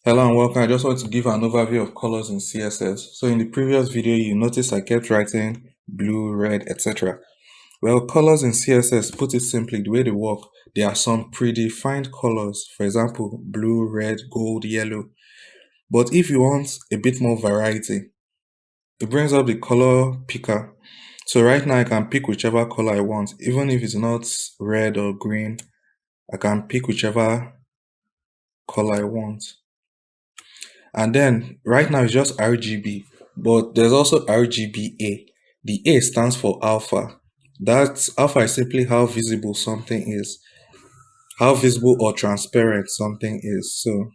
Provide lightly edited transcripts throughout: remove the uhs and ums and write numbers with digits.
Hello and welcome. I just want to give an overview of colors in CSS. So in the previous video, you noticed I kept writing blue, red, etc. Well, colors in CSS, put it simply, the way they work, there are some predefined colors. For example, blue, red, gold, yellow. But if you want a bit more variety, it brings up the color picker. So right now I can pick whichever color I want. Even if it's not red or green, I can pick whichever color I want. And then right now it's just RGB, but there's also RGBA. The A stands for alpha. That's alpha is simply how visible something is, how visible or transparent something is. So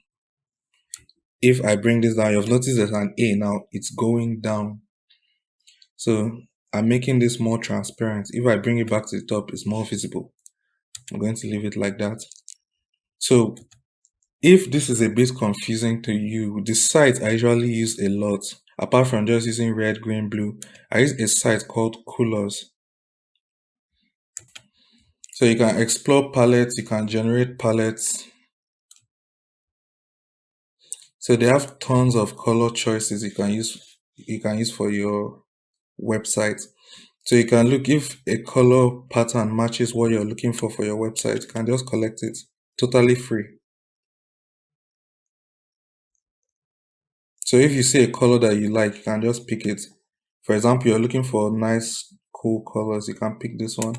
if I bring this down, you've noticed there's an A now, it's going down. So I'm making this more transparent. If I bring it back to the top, it's more visible. I'm going to leave it like that. So if this is a bit confusing to you, the site I usually use a lot, apart from just using red, green, blue, I use a site called COOLORS. So you can explore palettes, you can generate palettes. So they have tons of color choices you can use for your website. So you can look if a color pattern matches what you're looking for your website, you can just collect it totally free. So if you see a color that you like, you can just pick it. For example, you're looking for nice, cool colors, you can pick this one.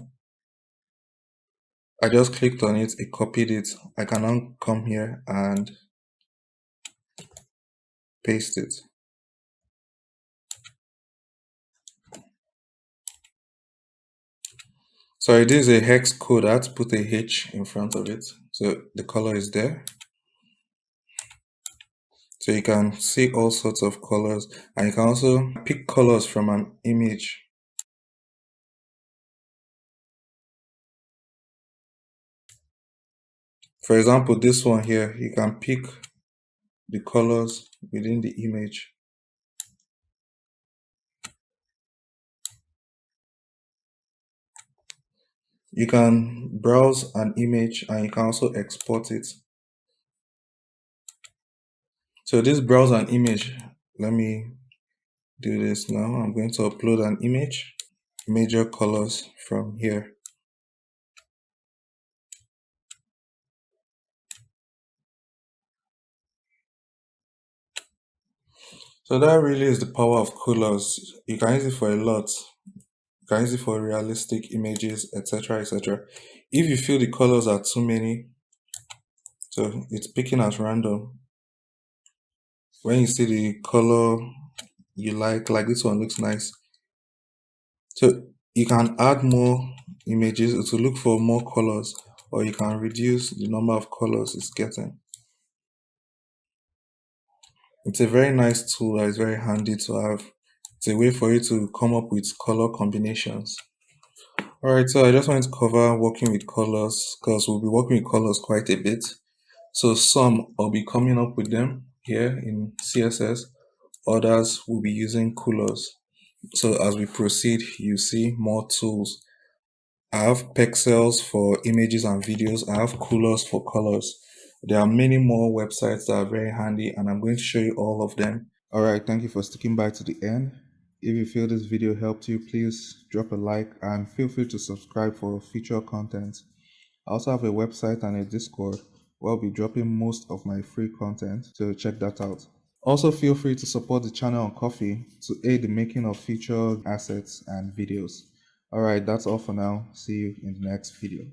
I just clicked on it, it copied it. I can now come here and paste it. So it is a hex code. I had to put a H in front of it. So the color is there. So you can see all sorts of colors, and you can also pick colors from an image. For example, this one here, you can pick the colors within the image. You can browse an image and you can also export it. So this browse an image, let me do this now. I'm going to upload an image, major colors from here. So that really is the power of COOLORS. You can use it for a lot. You can use it for realistic images, etc., etc. If you feel the colors are too many, so it's picking as random. When you see the color you like this one looks nice. So you can add more images to look for more colors, or you can reduce the number of colors it's getting. It's a very nice tool that is very handy to have. It's a way for you to come up with color combinations. Alright, so I just wanted to cover working with colors because we'll be working with colors quite a bit. So some I'll be coming up with them here in CSS, others will be using COOLORS. So as we proceed, you see more tools. I have pixels for images and videos. I have COOLORS for colors. There are many more websites that are very handy, and I'm going to show you all of them. Alright, thank you for sticking by to the end. If you feel this video helped you, please drop a like and feel free to subscribe for future content. I also have a website and a Discord where I'll be dropping most of my free content, so check that out. Also feel free to support the channel on Ko-fi to aid the making of future assets and videos. Alright, that's all for now. See you in the next video.